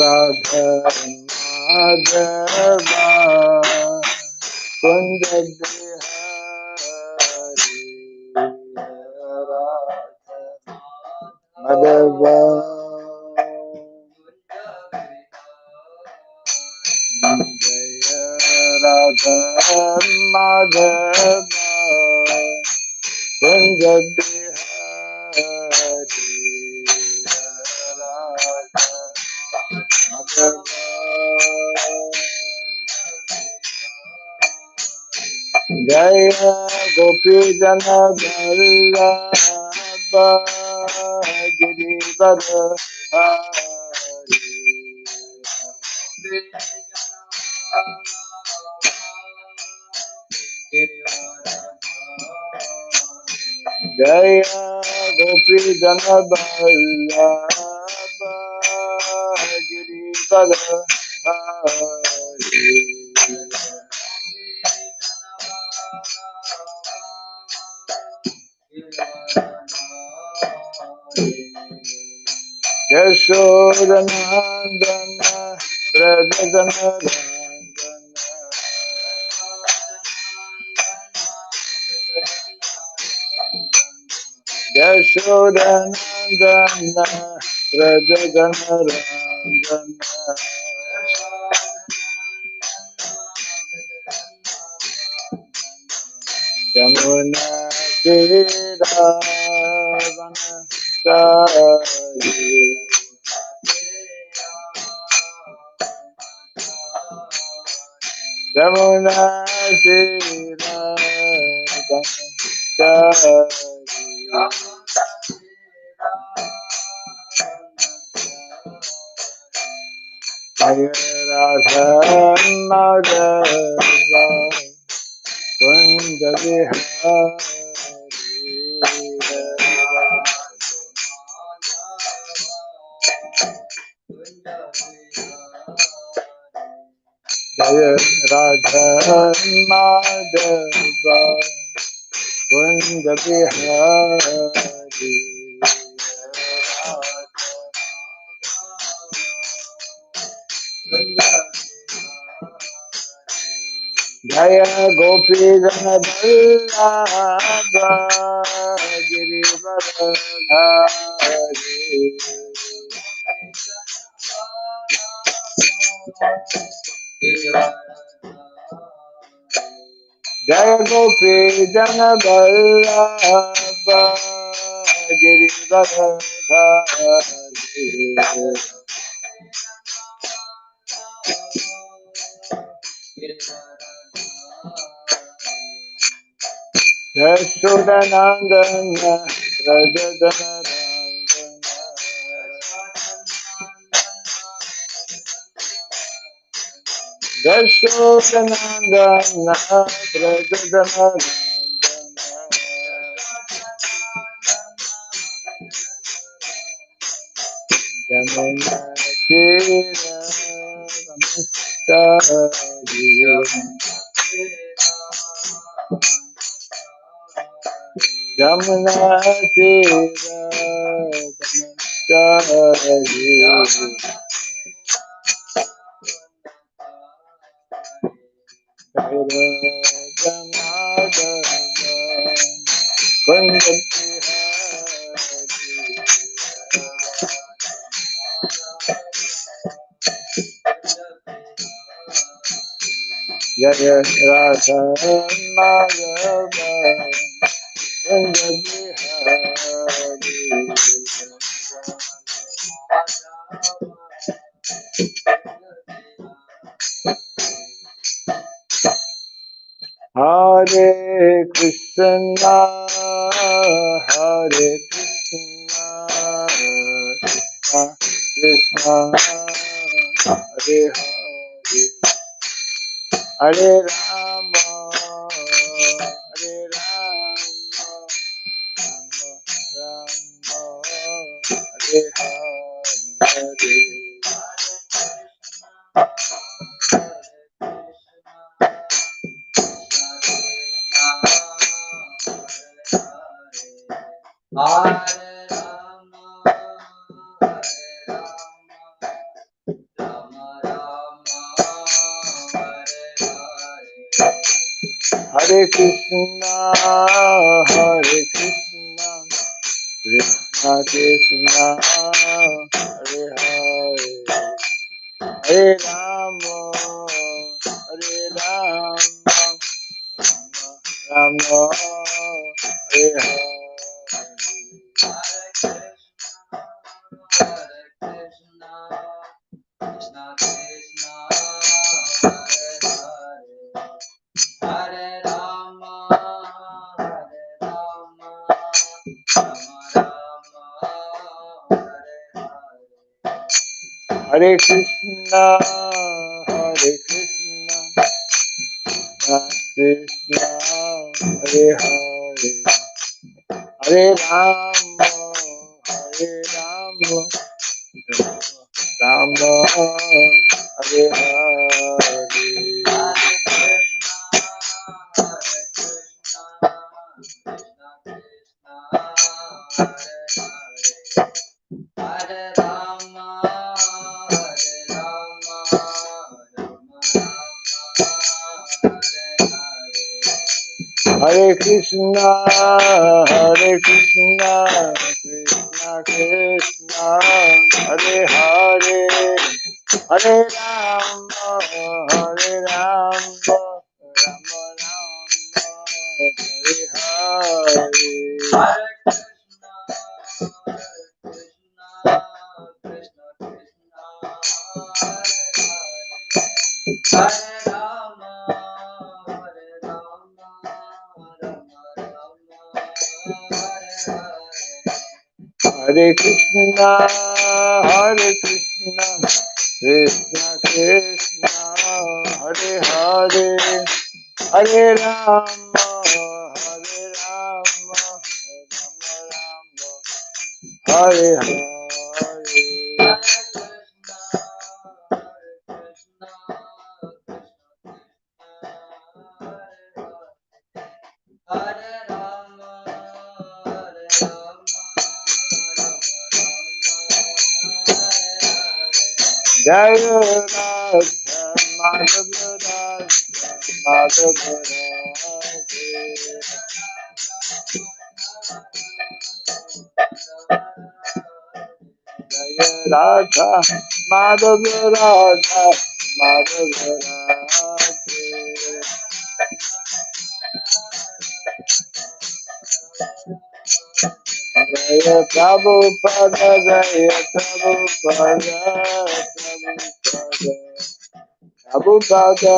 Radha Madhava Kunda Bihari Radha Madhava Jaya Radha Madhava Kunda Bihari Jaya Gopi Jana Vallabha Girivara Hari Jaya Gopi Jana Vallabha Girivara Hari Yashodanandana Brajajanarandana Yashodanandana Brajajanarandana Yamuna Tiravana Sari Yamuna Tiravana Sari Jaya Radha Madhava Kunda Bihari Jaya Radha Madhava Kunda Bihari Jaya Gopi Jana Vallabha Girivara Hari Jaya Gopi Jana Vallabha Girivara Hari Yashodanandana Rajadanarandana Yashodanandana Rajadanarandana Jamuna Tira Jamuna Tira Jaya Radha Madhava Kunda Bihari Hare Krishna Hare Krishna Krishna Hare Hare Hare Rama Hare Rama Rama Hare Hare Hare Krishna, Hare Krishna, Krishna Krishna, Hare Hare, Hare Rama, Hare Rama, Rama Rama, Hare Hare. Hare Krishna, Hare Krishna, Krishna, Hare Hare, Hare Rama, Hare Rama, Rama, Hare Hare. Hare Krishna, Hare Krishna, Krishna Krishna, Hare Hare, Hare Rama, Hare Rama, Rama Rama, Hare Hare. Hare Krishna, Hare Krishna, Krishna Krishna, Hare Hare, Hare Rama, Hare Rama, Rama Rama, Hare Hare. Jaya Radha Madhava Radha Madhava Jaya Radha Madhava Radha Madhava Jaya Prabhupada Jaya Prabhupada Prabhupada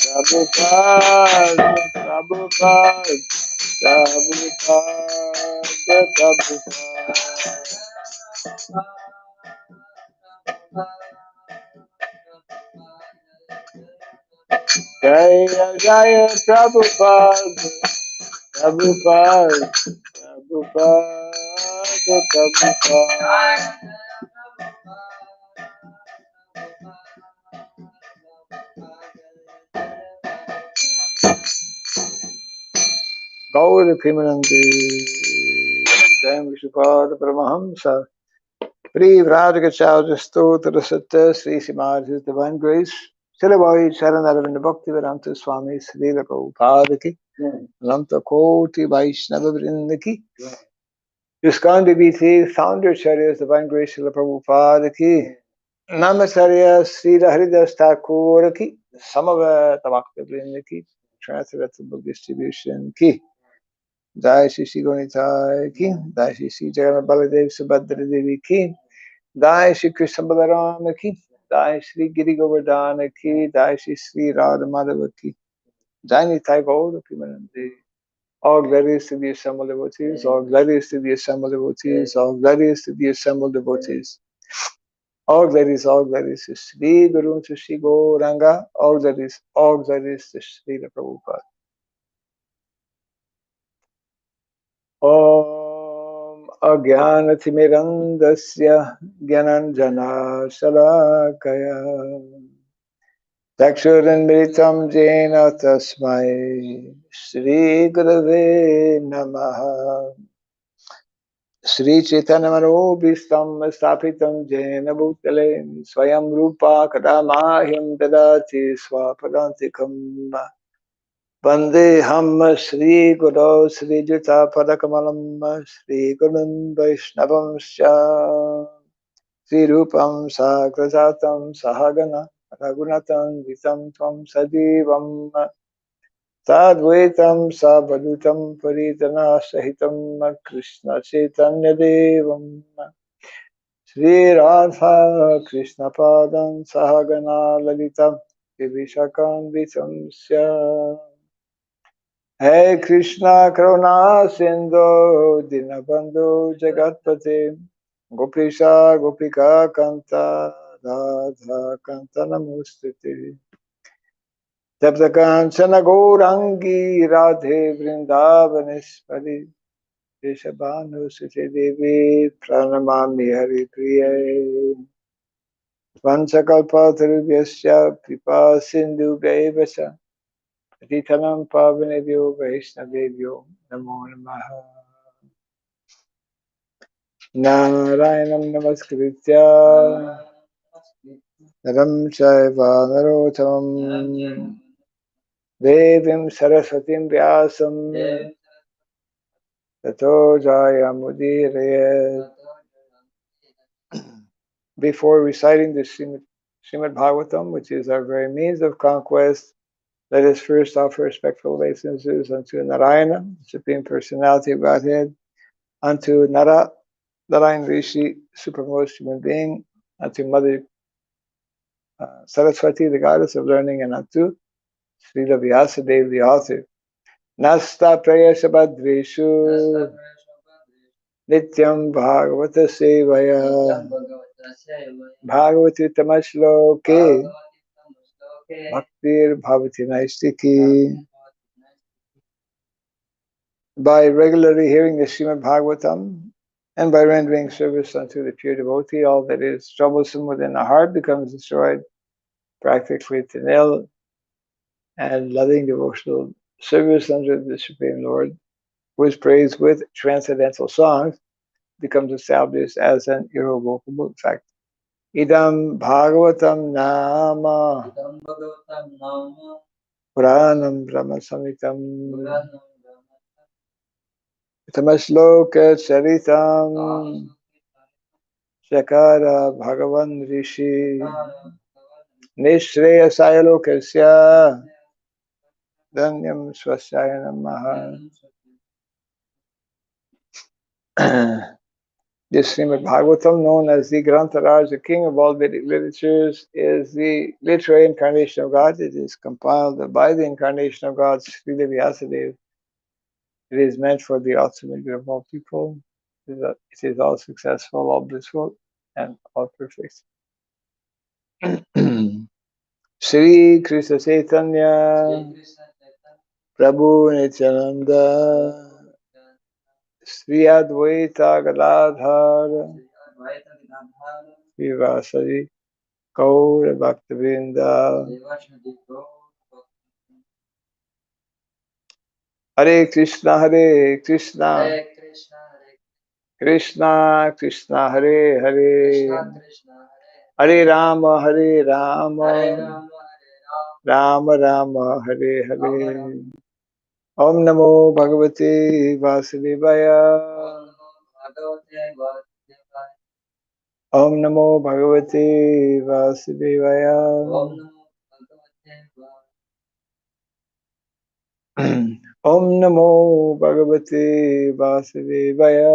Prabhupada Prabhupada Prabhupada Jaya Jaya Prabhupada Prabhupada Prabhupada Prabhupada Gaur Primanandi Jayam Vishnupada Paramahamsa Pri Vradhika Chauja Stotra Satta Sri Srimad His Divine Grace Srila Charanaravinda Bhakti Vedanta Swami Srila Prabhupada Ki Ananta Koti Vaishnava Vrinda Ki ISKCON DBC Founder Acharyas Divine Grace Srila Prabhupada Ki Namacharya Srila Haridas Thakur Ki Samaveta Bhakti Vrinda Ki Translated Distribution Ki Jai Shri Shri Gonitai Ki, Jai Shri Shri Jagannath Baladev Subhadra Devi Ki, Jai Shri Krishna Balarama Ki, Jai Shri Giri Govardhana Ki, Jai Shri Shri Radha Madhava Ki, Jai Nitai Gaura Primanandi. All glories to the assembled devotees, all glories to the assembled devotees, all glories to the assembled devotees. All glories to Sri Guru, to Sri Gauranga, all glories to Sri Prabhupada. Om Ajnanatimirandasya Gyananjana Shalakaya Chakshuranmritam Jena Tasmai Shri Gurave Namaha Sri Chaitanya Manobhistam Sthapitam Jena Bhutale Swayam Rupa Kadamahyam Dadati Swapadantikam Vandeham Sri Guru Sri Juta Padakamalam Sri Gurun Vaishnavamscha Sri Rupam Sagrajatam Sahagana Raghunatan Vitam Tvam Sajivam Sadvaitam Sabhadutam Paritana Sahitam Krishna Chaitanya Devam Sri Radha Krishna Padam Sahagana Lalitam Vivishakam Vitamsya Hey Krishna Karuna Sindhu Dinabandhu Jagatpate Gopisha Gopika Kanta Radha Kanta Namostite Taptakanchana Gourangi Radhe Vrindavaneshwari Rishabhanu Sute Devi Pranamami Hari Priye Vanchakalpatarubhyasya Kripa Sindhu Bhaivacha Patitanam Pavanebhyo Vaishnavebhyo Namo Namaha Narayanam Namaskritya Naram Chaiva Narottamam Devim Saraswatim Vyasam Tato Jayamudire. Before reciting the Srimad Bhagavatam, which is our very means of conquest, let us first offer respectful obeisances unto Narayana, the Supreme Personality of Godhead, unto Narayan Rishi, Supremest Human Being, unto Mother Saraswati, the Goddess of Learning, and unto Srila Vyasadeva, the author. Nasta Prayasa Badreshu Nityam Bhagavata Sevaya Bhagavati Tamashloke Bhaktir Bhavati Naistiki. By regularly hearing the Srimad Bhagavatam and by rendering service unto the pure devotee, all that is troublesome within the heart becomes destroyed practically to nil, and loving devotional service under the Supreme Lord, who is praised with transcendental songs, becomes established as an irrevocable fact. Idam Bhagavatam Nama Puranam Brahma Samitam Tamasloka Charitam Shakara Bhagavan Rishi Nishreya Sayalokasya Dhanyam Swasaya Namaha. This Srimad Bhagavatam, known as the Grantaraj, the king of all Vedic literatures, is the literary incarnation of God. It is compiled by the incarnation of God, Srila Vyasadeva. It is meant for the ultimate good of all people. It is all successful, all blissful, and all perfect. Shri Krishna Chaitanya Prabhu Nityananda Sri Advaita Gadadhar Vivasari Gaur Bhaktivinoda. Hare Krishna Krishna Krishna Hare Hare Hare Rama Rama Rama Hare Hare. Om Namo Bhagavate Vasudevaya. Om Namo Bhagavate Vasudevaya. Om Namo Bhagavate Vasudevaya.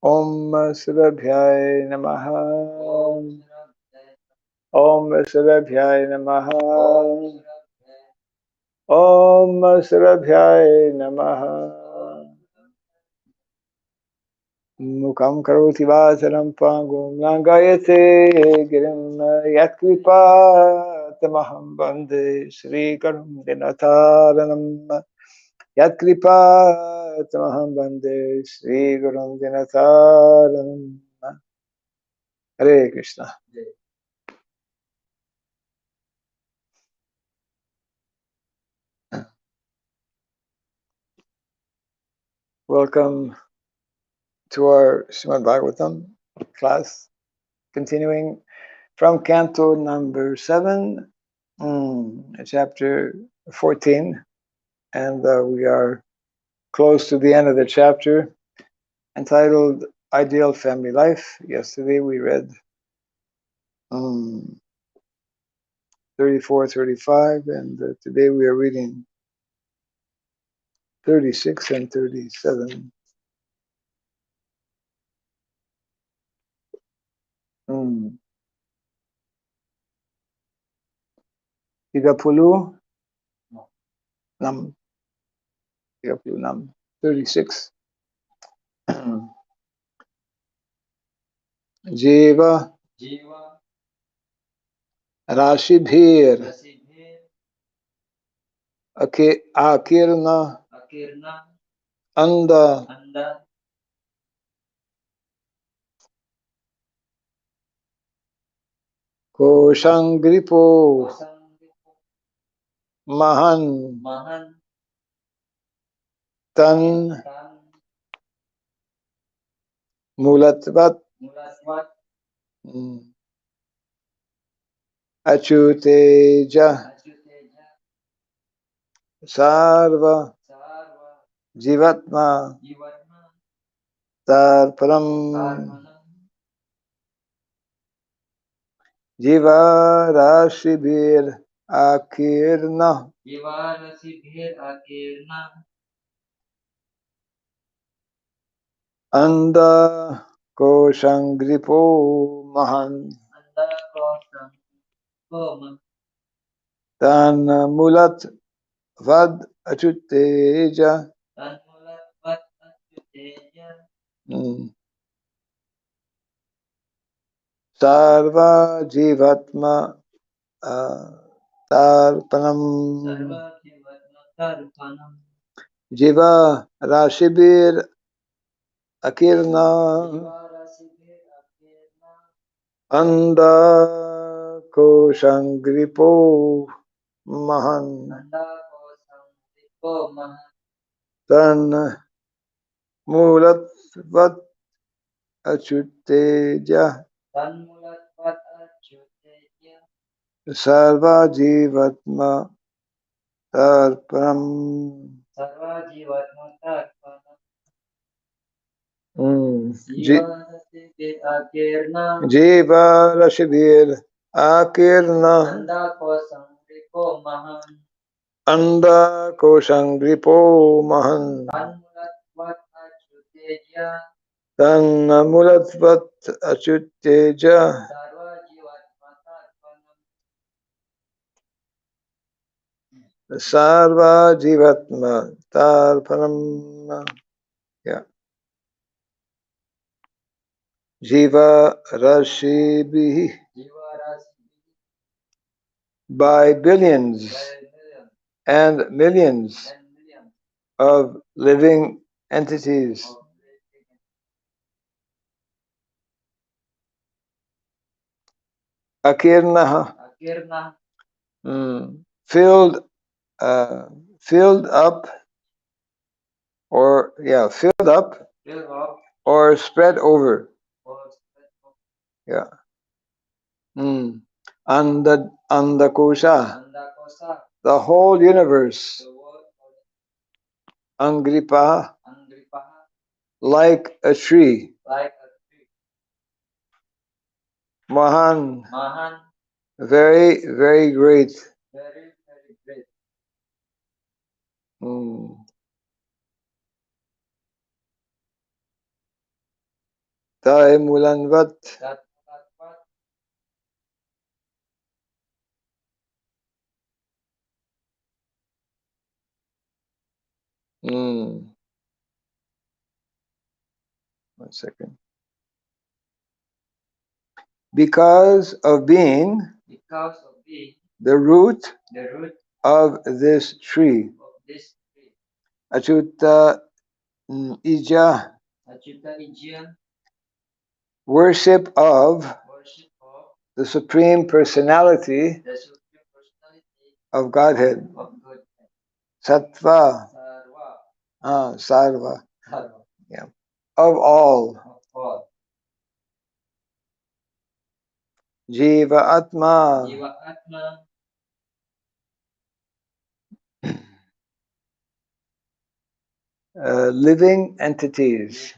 Om Surabhyay Namaha. Om Surabhyay Namaha. Om Surabhyay Namaha. Mukam karoti vasaram pangum langayate girim yatkripa tamaham bande Sri Karum Dinataranam yatkripa tamaham bande Sri Karum Dinataranam. Hare Krishna. Welcome to our Srimad Bhagavatam class, continuing from Canto number 7, chapter 14, and we are close to the end of the chapter entitled Ideal Family Life. Yesterday we read 34, 35, and today we are reading 36 and 37. Igapulu Nam, Igapulu Nam, 36. Jiva Rashibhir Akirna Anda Koshangripo Mahan Tan Mulatvat Achuteja Sarva Jivatma Tarparam Jiva Rashibhir Akirna Anda Koshangripo Mahan Tan Mulat Vad Achuteja Sarva Jivatma Tarpanam Jiva Rashibir Akirna Anda Koshangripo Mahan Tan Mulat Vat Achuteja Sarva Jivatma Tarpanam Jiva Rashibir Akirna Anda Koshangripo Mahan Tan Mulatvat Achuteja Sarva Jivatma Tarpanam. Yeah. Jiva Rashibhi, by billions and millions of living entities. Akirnaha, filled up, filled up or spread over. Yeah. Andakosha, the whole universe. Angripa, like a tree. Mahan, very, very great. Taimulanvat, one second. Because of being the root of this tree. Achuta Ija, worship of the Supreme Personality of Godhead. Sattva, Sarva. Yeah. Of all. Jiva Atma. Living entities.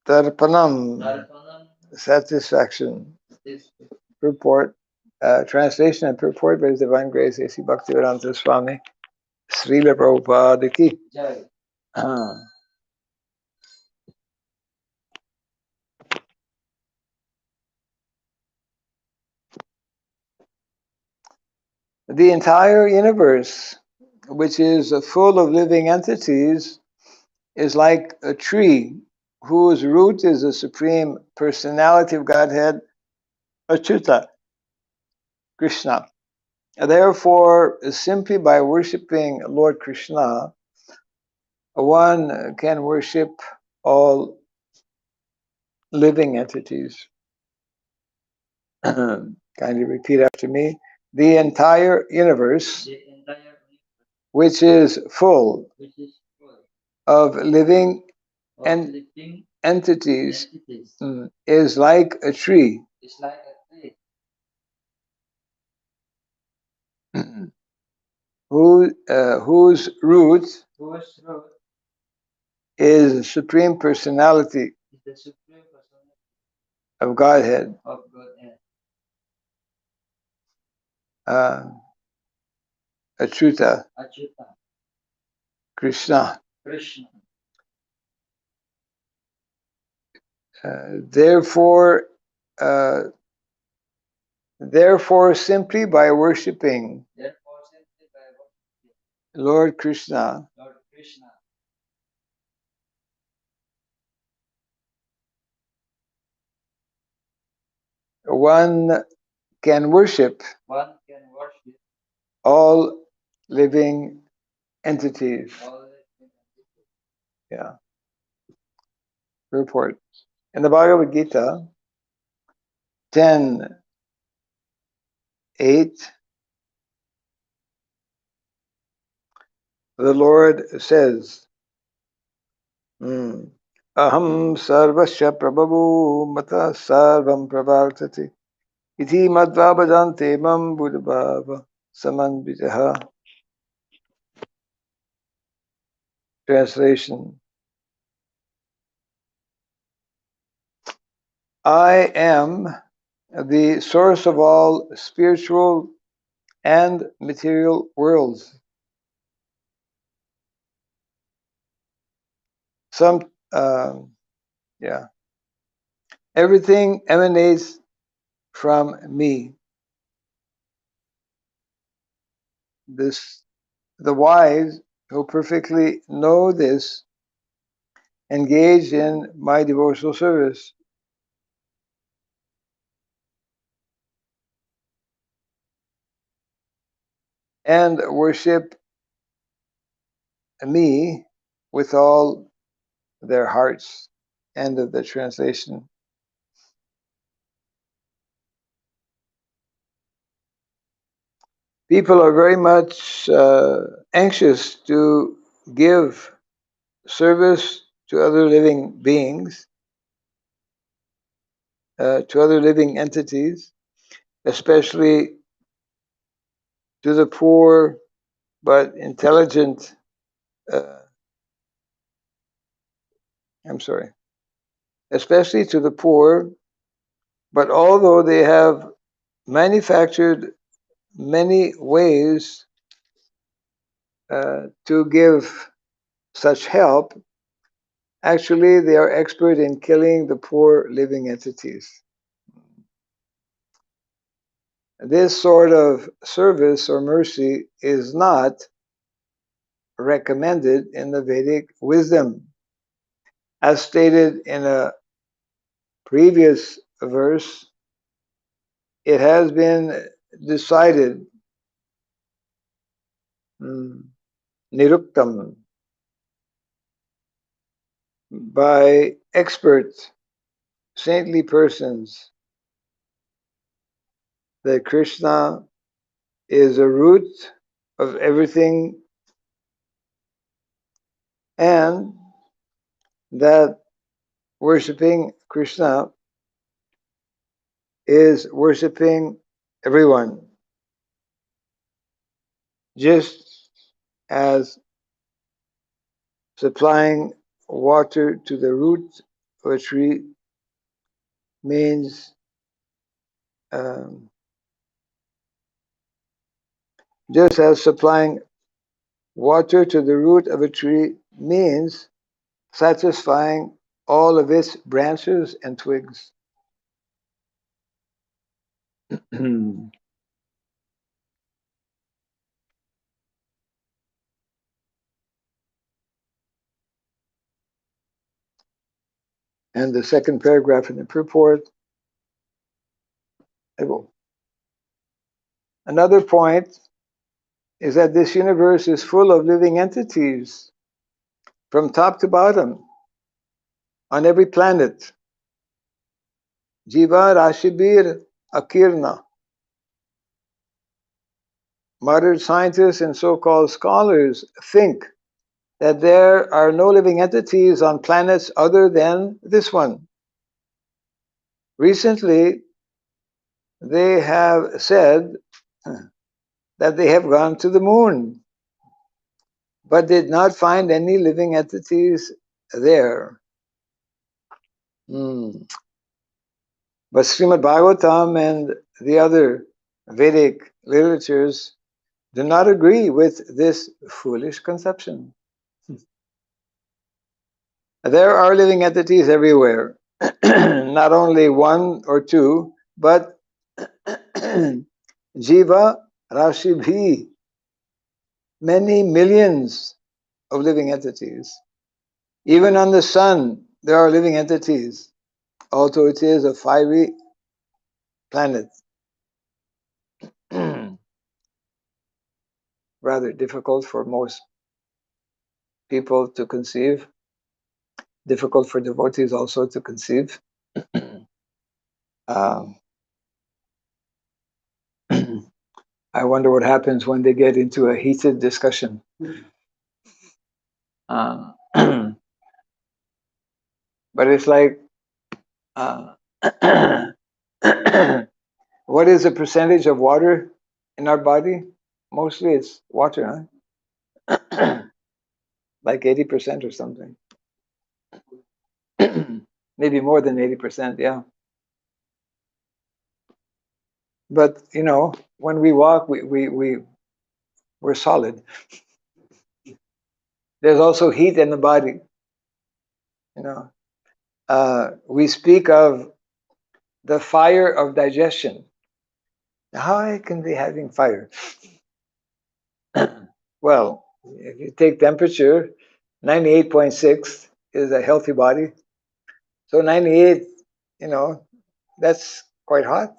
Tarpanam. Satisfaction. Purport. Translation and purport by His Divine Grace A.C. Bhaktivedanta Swami Srila Prabhupada ki. The entire universe, which is full of living entities, is like a tree whose root is the Supreme Personality of Godhead, Achyuta, Krishna. Therefore, simply by worshipping Lord Krishna, one can worship all living entities. Kindly repeat after me. The entire universe, which is full of living entities, is like a tree whose root is the Supreme Personality of Godhead. Achyuta, Krishna. Therefore, simply by worshipping Lord Krishna, one can worship all living entities. Yeah. Report. In the Bhagavad Gita, 10:8, the Lord says, Aham sarvasya prabhavu mata sarvam pravartati iti madva bhajante mam buddhabhava samanvitaha. Translation. I am the source of all spiritual and material worlds. Everything emanates from me. The wise who perfectly know this engage in my devotional service. And worship me with all their hearts. End of the translation. People are very much anxious to give service to other living beings, to other living entities, especially to the poor but intelligent. Especially to the poor, but although they have manufactured many ways to give such help, actually they are expert in killing the poor living entities. This sort of service or mercy is not recommended in the Vedic wisdom. As stated in a previous verse, it has been decided, niruktam, by expert saintly persons, that Krishna is a root of everything, and that worshipping Krishna is worshipping everyone, just as supplying water to the root of a tree means just as supplying water to the root of a tree means satisfying all of its branches and twigs. And the second paragraph in the purport. Another point is that this universe is full of living entities from top to bottom on every planet. Jiva Rashibir Akirna. Modern scientists and so-called scholars think that there are no living entities on planets other than this one. Recently, they have said that they have gone to the moon, but did not find any living entities there. But Srimad Bhagavatam and the other Vedic literatures do not agree with this foolish conception. There are living entities everywhere, not only one or two, but Jiva Rashibhi, many millions of living entities. Even on the sun, there are living entities, although it is a fiery planet. Rather difficult for most people to conceive, difficult for devotees also to conceive. I wonder what happens when they get into a heated discussion. But it's like, what is the percentage of water in our body? Mostly it's water, huh? Like 80% or something. Maybe more than 80%, yeah. But you know, when we walk, we're solid. There's also heat in the body. You know, we speak of the fire of digestion. How I can be having fire? Well, if you take temperature, 98.6 is a healthy body. So 98, you know, that's quite hot.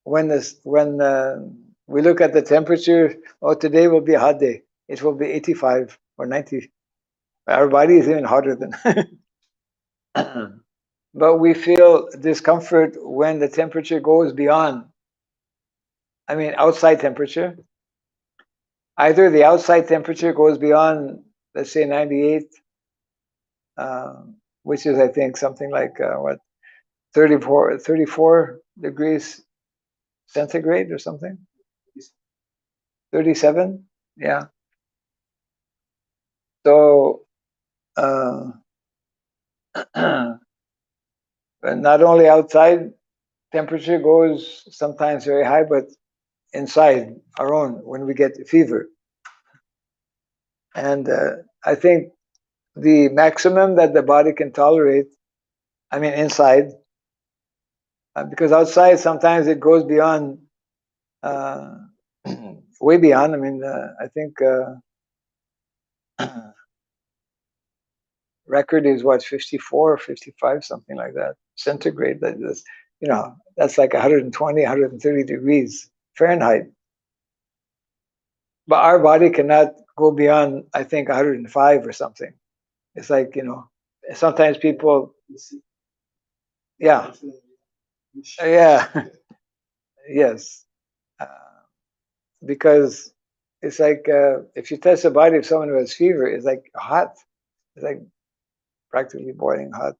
When we look at the temperature, oh, today will be a hot day. It will be 85 or 90. Our body is even hotter than. But we feel discomfort when the temperature goes beyond, outside temperature. Either the outside temperature goes beyond, let's say, 98, which is, I think, something like, 34 degrees centigrade or something? 37? Yeah. So, not only outside temperature goes sometimes very high, but inside our own when we get fever. And I think the maximum that the body can tolerate, inside, because outside sometimes it goes beyond, way beyond. I think record is what, 54 or 55, something like that, centigrade. That is, that's like 120, 130 degrees Fahrenheit. But our body cannot go beyond, I think, 105 or something. It's like, sometimes people, yeah, yeah. Yes, because it's like if you test the body of someone who has fever, it's like hot. It's like practically boiling hot.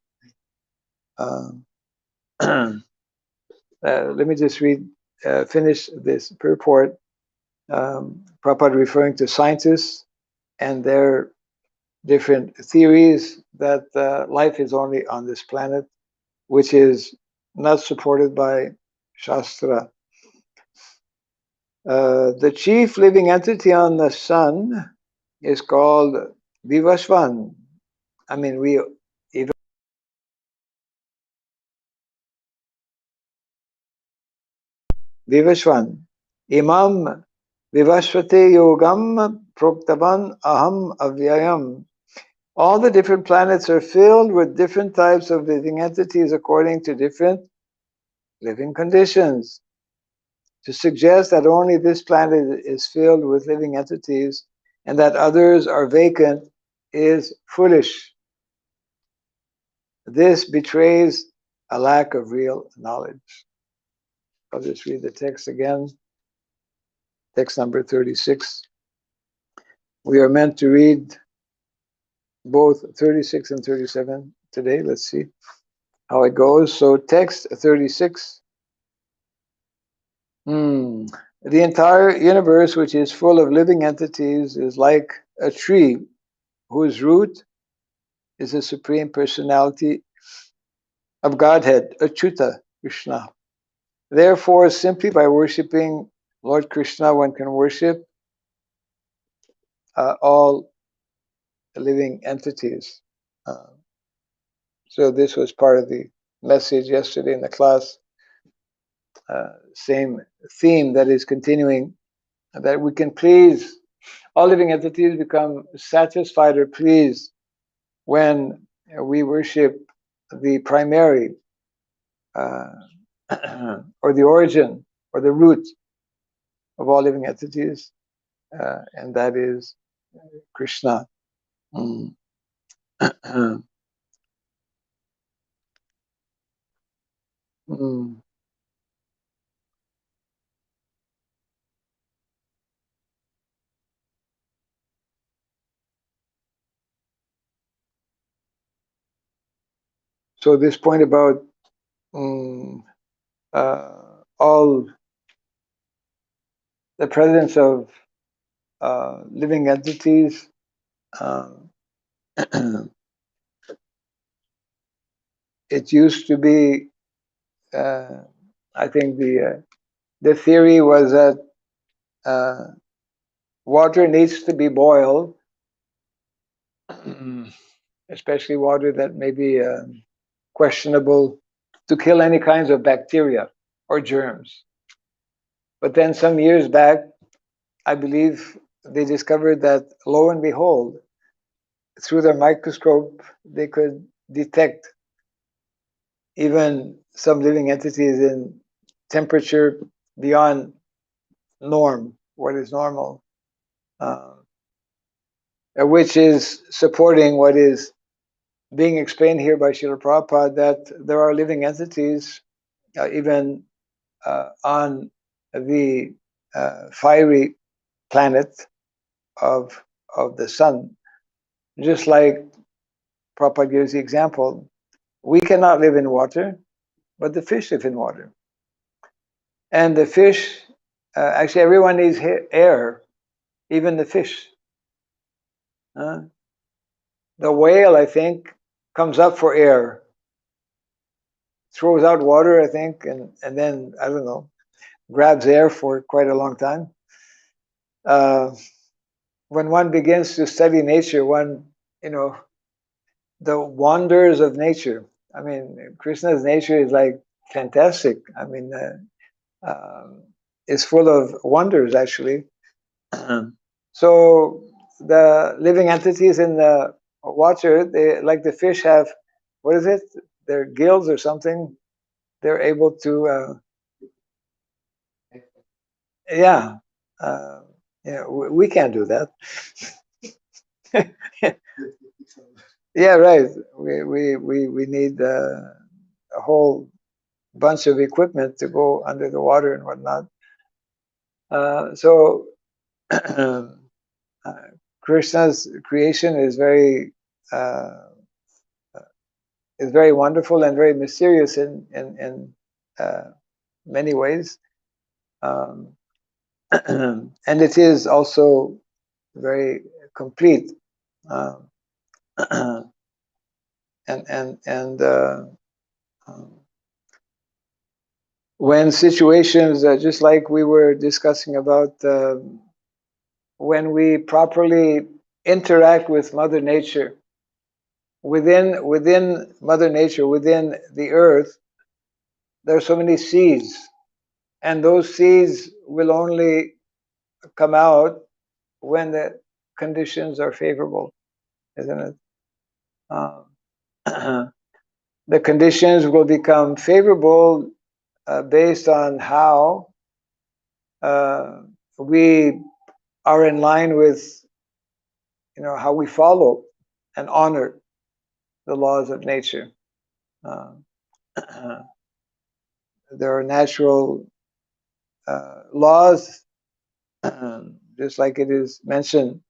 Um, let me just finish this purport. Prabhupada referring to scientists and their different theories that life is only on this planet, which is not supported by Shastra. The chief living entity on the sun is called Vivasvan. I mean, we even Vivasvan. Imam Vivasvate Yogam Proktavan Aham Avyayam. All the different planets are filled with different types of living entities according to different living conditions. To suggest that only this planet is filled with living entities and that others are vacant is foolish. This betrays a lack of real knowledge. I'll just read the text again. Text number 36. We are meant to read both 36 and 37 today. Let's see how it goes. So, text 36. The entire universe, which is full of living entities, is like a tree whose root is the Supreme Personality of Godhead, Achyuta Krishna. Therefore, simply by worshipping Lord Krishna, one can worship all living entities. So this was part of the message yesterday in the class. Same theme that is continuing, that we can please all living entities, become satisfied or pleased when we worship the primary or the origin or the root of all living entities, and that is Krishna. Mm. Mm. So this point about mm, all the presence of living entities, um, it used to be, I think the theory was that water needs to be boiled, especially water that may be questionable, to kill any kinds of bacteria or germs. But then some years back, I believe they discovered that, lo and behold, through their microscope, they could detect even some living entities in temperature beyond norm, what is normal, uh, which is supporting what is being explained here by Srila Prabhupada, that there are living entities even on the fiery planet of the sun. Just like Prabhupada gives the example, we cannot live in water, but the fish live in water. And the fish, actually everyone needs air, even the fish. The whale, I think, comes up for air, throws out water, I think, and then, I don't know, grabs air for quite a long time. When one begins to study nature, you know, the wonders of nature. I mean, Krishna's nature is like fantastic. I mean, it's full of wonders, actually. So the living entities in the water, they, like the fish, have, what is it? Their gills or something. They're able to, yeah, uh, yeah. We can't do that. Yeah, right. We need a whole bunch of equipment to go under the water and whatnot. So Krishna's creation is very wonderful and very mysterious in many ways, and it is also very complete. Um, and when situations, just like we were discussing about, when we properly interact with Mother Nature, within Mother Nature, within the earth, there are so many seeds, and those seeds will only come out when the conditions are favorable, isn't it? The conditions will become favorable based on how we are in line with, how we follow and honor the laws of nature. There are natural laws, just like it is mentioned,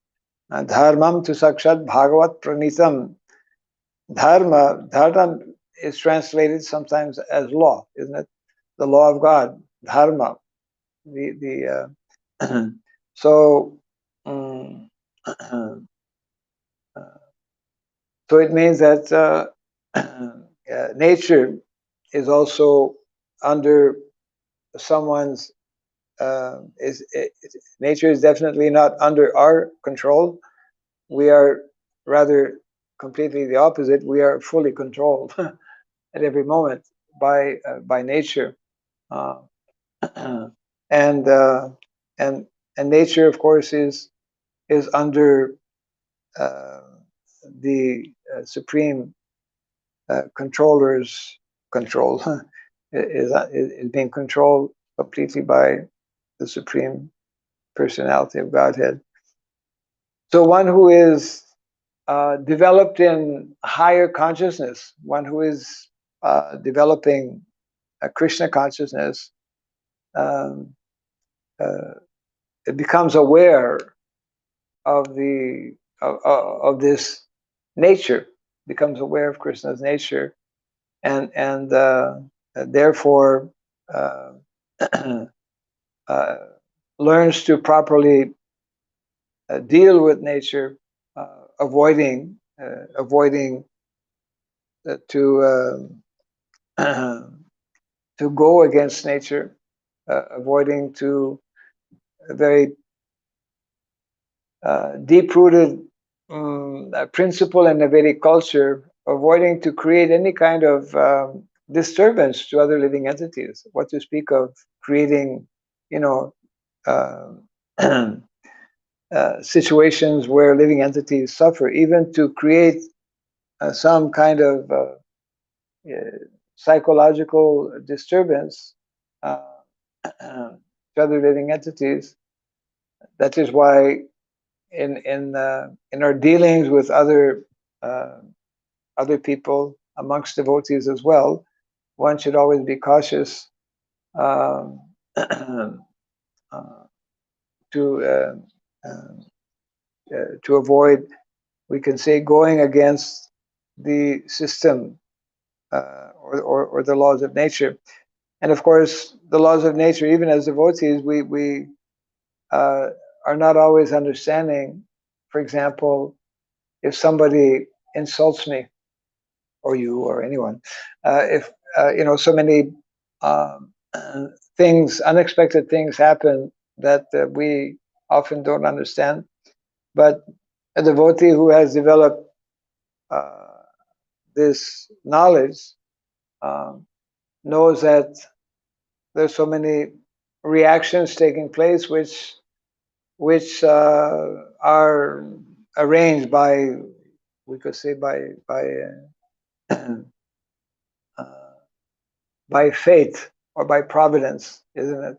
dharmam tu sakshat bhagavat pranitam. Dharma is translated sometimes as law, isn't it? The law of God, dharma. So um, so it means that nature is also under someone's. Nature is definitely not under our control. We are rather completely the opposite. We are fully controlled at every moment by nature, uh, and and nature, of course, is under the supreme controller's control. Is being controlled completely by the supreme personality of Godhead. So one who is developed in higher consciousness, one who is developing a Krishna consciousness, um, it becomes aware of this nature, becomes aware of Krishna's nature, and therefore uh, learns to properly deal with nature, avoiding to to go against nature, avoiding to a very deep-rooted principle in the Vedic culture, avoiding to create any kind of disturbance to other living entities. What to speak of creating, uh, situations where living entities suffer, even to create some kind of psychological disturbance to other living entities. That is why in our dealings with other people amongst devotees as well, one should always be cautious um, to to avoid, we can say, going against the system or the laws of nature. And of course, the laws of nature, even as devotees, we are not always understanding. For example, if somebody insults me, or you, or anyone, if so many um, things, unexpected things happen that we often don't understand. But a devotee who has developed this knowledge knows that there's so many reactions taking place which are arranged by, we could say, uh, by fate or by providence, isn't it?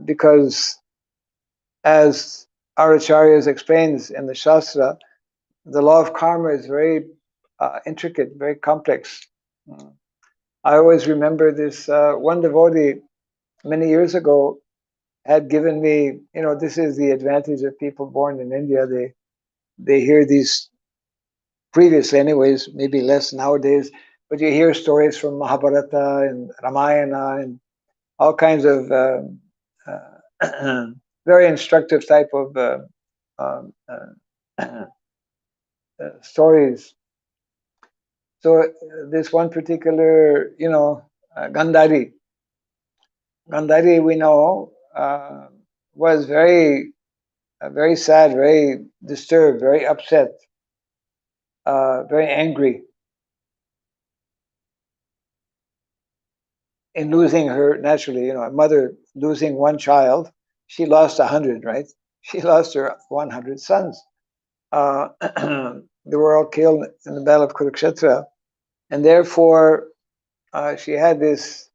Because as our acharyas explains in the Shastra, the law of karma is very intricate, very complex. I always remember this one devotee many years ago had given me, this is the advantage of people born in India. They hear these previously, anyways, maybe less nowadays, but you hear stories from Mahabharata and Ramayana and all kinds of very instructive type of stories. So this one particular, Gandhari, we know, was very sad, very disturbed, very upset, very angry in losing her. Naturally, a mother losing one child, she lost 100, right? She lost her 100 sons. They were all killed in the Battle of Kurukshetra, and therefore she had this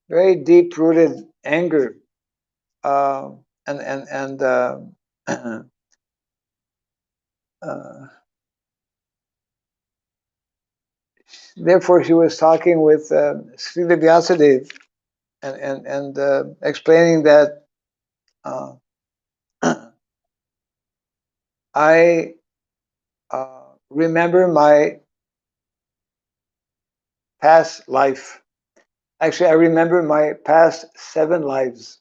very deep-rooted anger, and therefore she was talking with Srila Vyasadeva and explaining that I remember my past life. Actually, I remember my past 7 lives.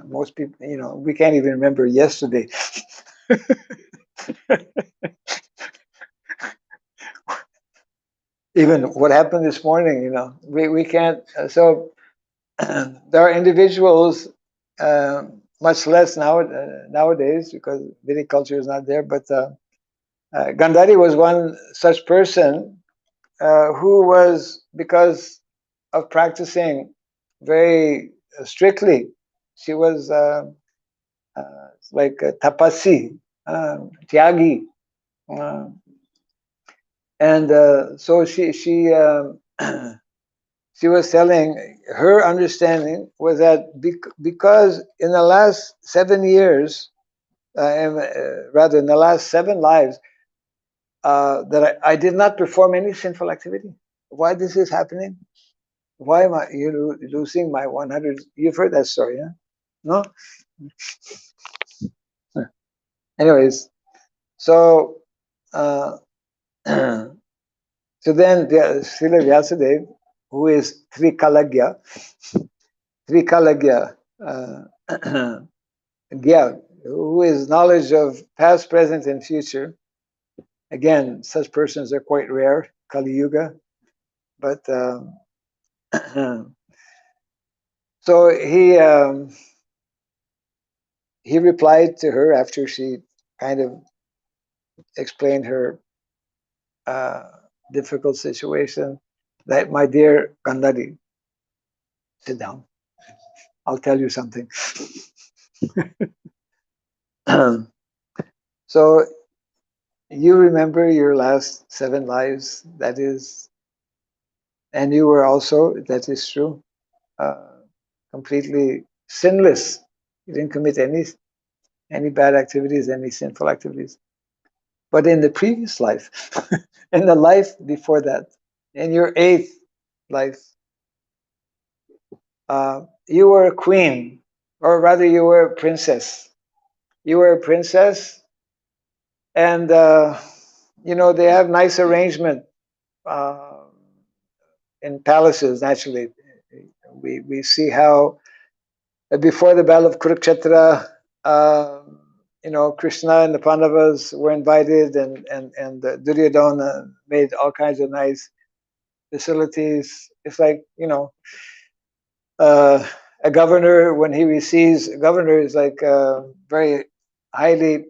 Most people, we can't even remember yesterday. Even what happened this morning, we can't. So there are individuals, much less nowadays because Vedic culture is not there. But Gandhari was one such person who was, because of practicing very strictly, she was like a tapasi, tyagi, and so she was telling her understanding was that because in the last 7 years, rather in the last 7 lives, that I did not perform any sinful activity. Why this is happening? Why am I losing my 100? You've heard that story, huh? No? Anyways, so so then Srila Vyasadeva, who is Trikalagya, Gya, who is knowledge of past, present, and future. Again, such persons are quite rare, Kali Yuga. But so he replied to her after she kind of explained her difficult situation that, my dear Gandhari, sit down. I'll tell you something. So you remember your last 7 lives, that is, and you were also, that is true, completely sinless. You didn't commit any bad activities, any sinful activities. But in the previous life, in the life before that, in your 8th life, you were a queen, or rather, you were a princess. You were a princess, and they have nice arrangement in palaces. Naturally, we see how before the Battle of Kurukshetra, Krishna and the Pandavas were invited, and Duryodhana made all kinds of nice facilities. It's like, a governor, when he receives, a governor is like a very highly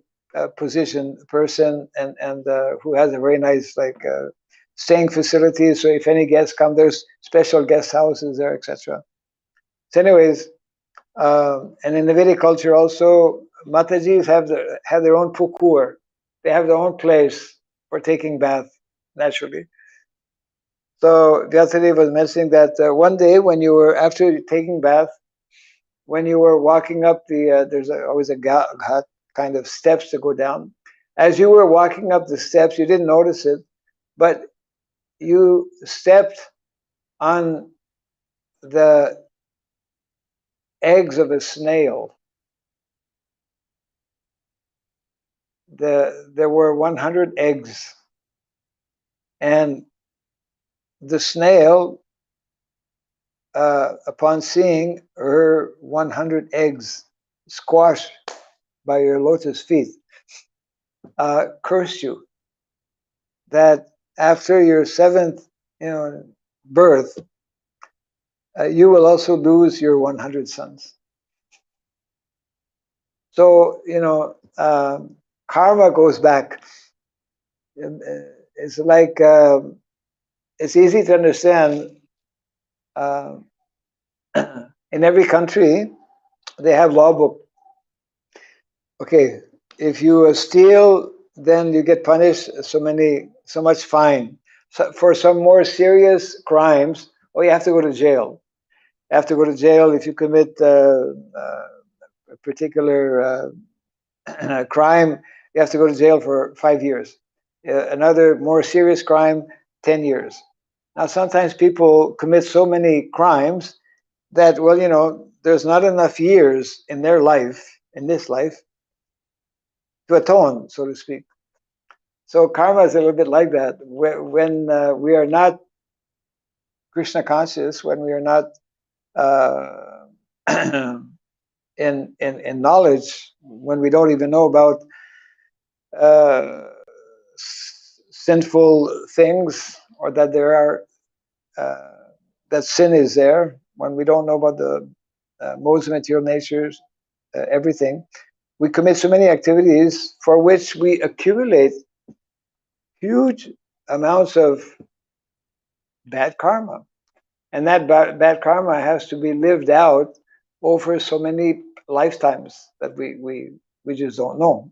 positioned person, and who has a very nice staying facilities. So if any guests come, there's special guest houses there, etc. So anyways, and in the Vedic culture also, Matajis have their own pukur. They have their own place for taking bath, naturally. So Vyasadeva was mentioning that one day when you were, after taking bath, when you were walking up there's always a ghat kind of steps to go down. As you were walking up the steps, you didn't notice it, but you stepped on the eggs of a snail. There were 100 eggs, and the snail, upon seeing her 100 eggs squashed by your lotus feet, cursed you that after your seventh, birth, you will also lose your 100 sons. So, karma goes back. It's like, it's easy to understand. In every country, they have law book. Okay, if you steal, then you get punished so much fine. So for some more serious crimes, you have to go to jail. You have to go to jail if you commit a particular crime. You have to go to jail for 5 years. Another more serious crime, 10 years. Now, sometimes people commit so many crimes that, there's not enough years in their life, in this life, to atone, so to speak. So karma is a little bit like that. When we are not Krishna conscious, when we are not in knowledge, when we don't even know about sinful things, or that there are that sin is there, when we don't know about the modes of material natures, everything, we commit so many activities for which we accumulate huge amounts of bad karma, and that bad karma has to be lived out over so many lifetimes that we just don't know,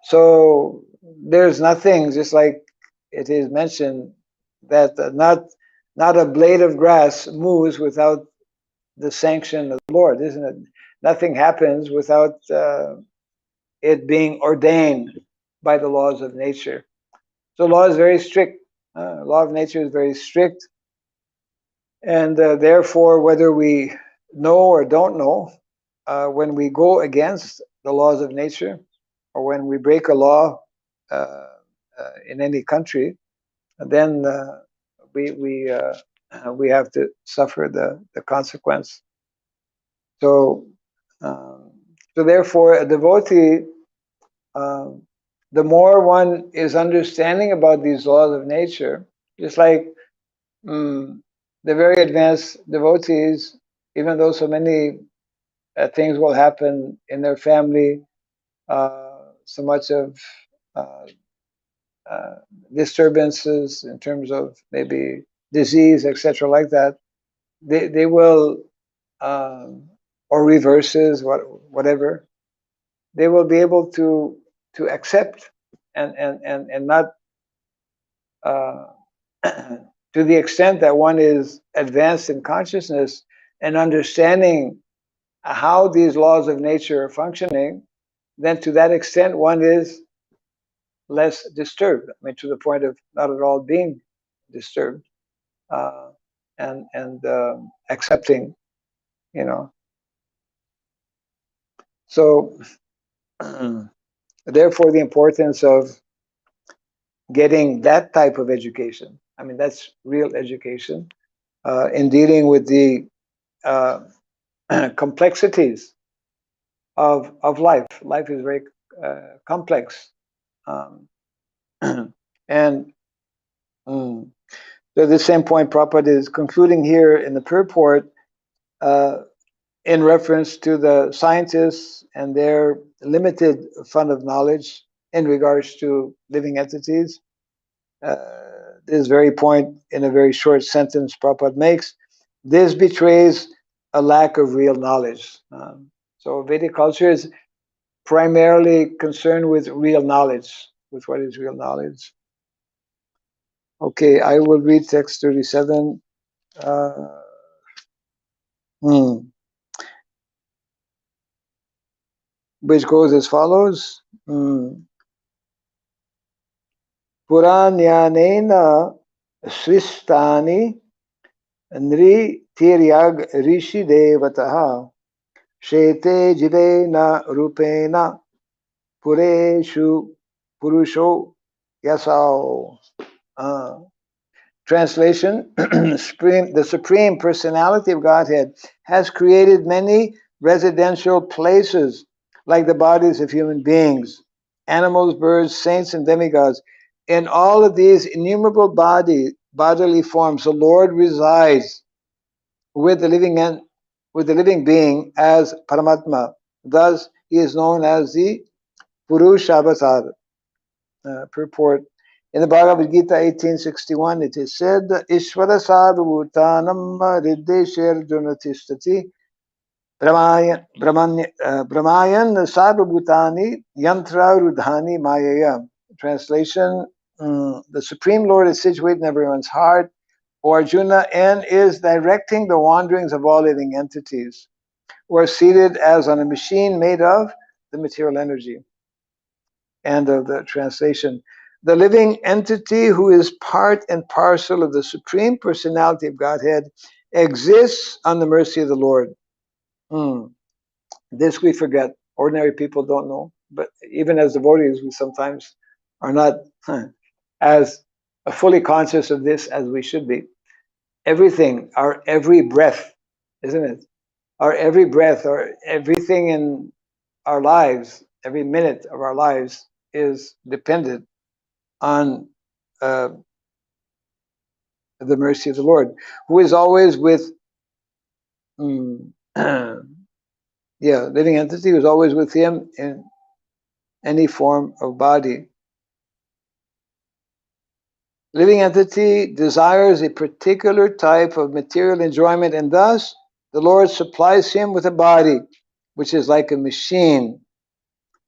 so there's nothing, just like it is mentioned, that not a blade of grass moves without the sanction of the Lord, isn't it? Nothing happens without it being ordained by the laws of nature. So law is very strict. Law of nature is very strict, and therefore, whether we know or don't know, when we go against the laws of nature, or when we break a law in any country, then we have to suffer the consequence. So, therefore, a devotee, the more one is understanding about these laws of nature, just like the very advanced devotees, even though so many things will happen in their family, so much of uh, disturbances in terms of maybe disease, etc., like that, they will, or reverses, whatever, they will be able to accept and not to the extent that one is advanced in consciousness and understanding how these laws of nature are functioning, then to that extent one is less disturbed. I mean, to the point of not at all being disturbed, uh, and accepting, So, therefore, the importance of getting that type of education. I mean, that's real education in dealing with the complexities of life. Life is very complex, um, and so the same point Prabhupada is concluding here in the purport, in reference to the scientists and their limited fund of knowledge in regards to living entities. This very point, in a very short sentence, Prabhupada makes, this betrays a lack of real knowledge. So Vedic culture is primarily concerned with real knowledge, with what is real knowledge. Okay, I will read text 37. Which goes as follows. Puranyanena Sristani Nri Tiryag Rishi Devataha Shete Jivena Rupena Pureshu Purusho Yasao. Translation, the Supreme Personality of Godhead has created many residential places like the bodies of human beings, animals, birds, saints, and demigods. In all of these innumerable bodily forms, the Lord resides with the living being as Paramatma. Thus, he is known as the Purusha purport. In the Bhagavad Gita 1861, it is said, Ishvara sarvabhutanam riddesher junatistati brahmayan sarvabhutani yantra rudhani mayaya. Translation, the Supreme Lord is situated in everyone's heart, O Arjuna, and is directing the wanderings of all living entities, who are seated as on a machine made of the material energy. End of the translation. The living entity who is part and parcel of the Supreme Personality of Godhead exists on the mercy of the Lord. This we forget. Ordinary people don't know. But even as devotees, we sometimes are not as fully conscious of this as we should be. Everything, our every breath, isn't it? Our every breath, or everything in our lives, every minute of our lives is dependent on the mercy of the Lord, who is always with, living entity, who is always with him in any form of body. Living entity desires a particular type of material enjoyment, and thus the Lord supplies him with a body, which is like a machine.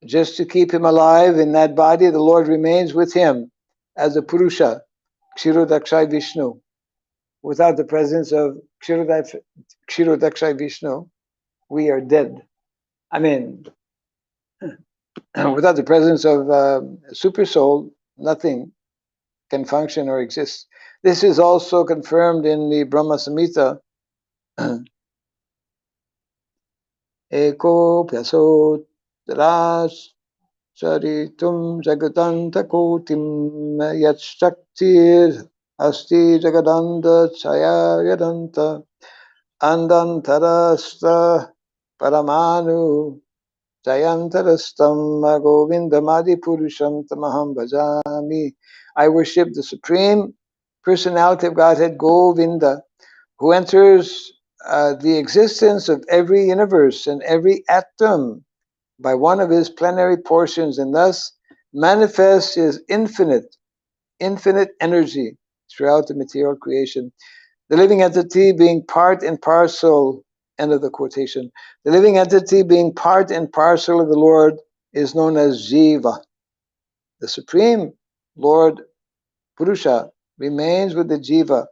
Just to keep him alive in that body, the Lord remains with him as a Purusha, Kshirodakshay Vishnu. Without the presence of Kshirodakshay Vishnu, we are dead. I mean, without the presence of Super Soul, nothing can function or exist. This is also confirmed in the Brahma Samhita. Eko pyaso ras charitum jagadanta kotim yat shaktir asti jagadanda chaya yadanta andantarasta paramanu jayantarastam govindamadi purusham tamaham bhajami. I worship the Supreme Personality of Godhead, Govinda, who enters the existence of every universe and every atom by one of his plenary portions, and thus manifests his infinite energy throughout the material creation. The living entity being part and parcel, end of the quotation, the living entity being part and parcel of the Lord is known as Jiva. The Supreme Lord Purusha remains with the Jiva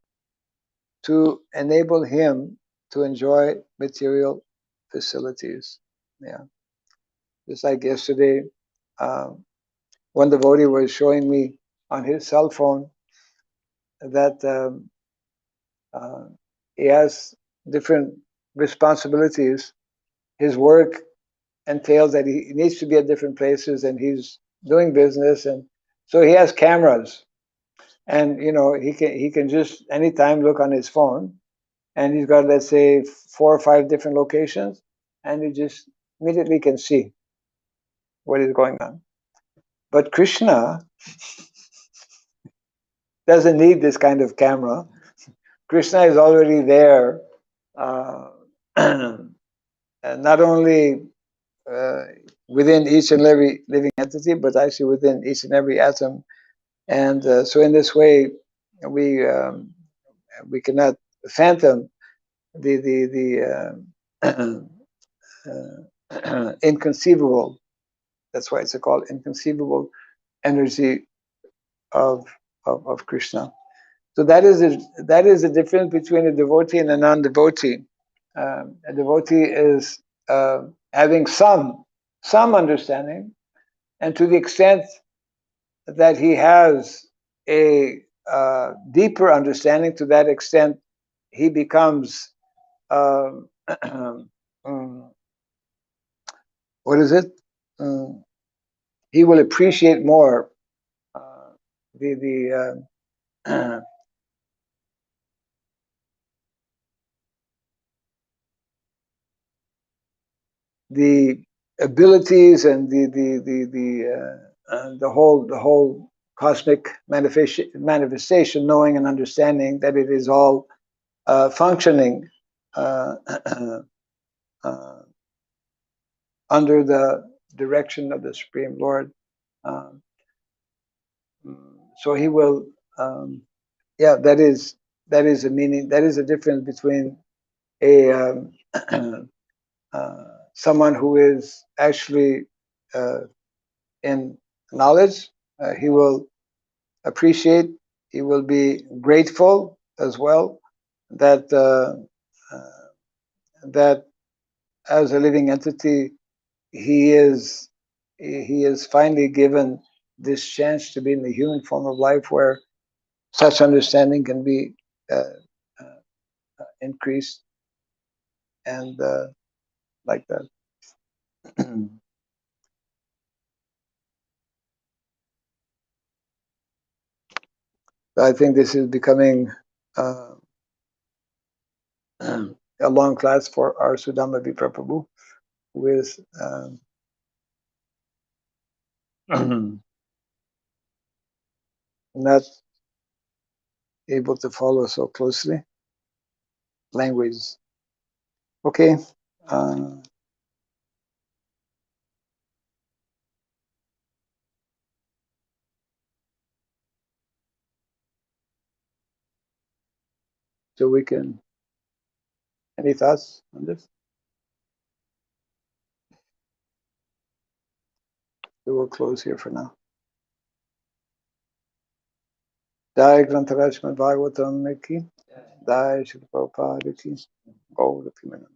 to enable him to enjoy material facilities. Yeah. Just like yesterday, one devotee was showing me on his cell phone that he has different responsibilities. His work entails that he needs to be at different places, and he's doing business, and so he has cameras, and he can just anytime look on his phone, and he's got, let's say, 4 or 5 different locations, and he just immediately can see what is going on. But Krishna doesn't need this kind of camera. Krishna is already there, not only within each and every living entity, but actually within each and every atom. And so in this way, we cannot fathom the inconceivable. That's why it's called inconceivable energy of Krishna. So that is the difference between a devotee and a non-devotee. A devotee is having some understanding, and to the extent that he has a deeper understanding, to that extent, he becomes um, what is it? Um, he will appreciate more the the abilities and the whole cosmic manifestation, knowing and understanding that it is all functioning uh, uh, under the direction of the Supreme Lord. Um, so he will, yeah, that is a meaning. That is a difference between a someone who is actually uh, in knowledge. He will appreciate. He will be grateful as well that that as a living entity, he is he is finally given this chance to be in the human form of life, where such understanding can be uh, increased and like that. I think this is becoming uh, a long class for our Sudama Vipra Prabhu, who is not able to follow so closely language. Okay, uh, so we can. Any thoughts on this? So we'll close here for now. Jai Grantaraj Srimad Bhagavatam ki, Jai Shri Prabhupada ki, Gaur Premanandi.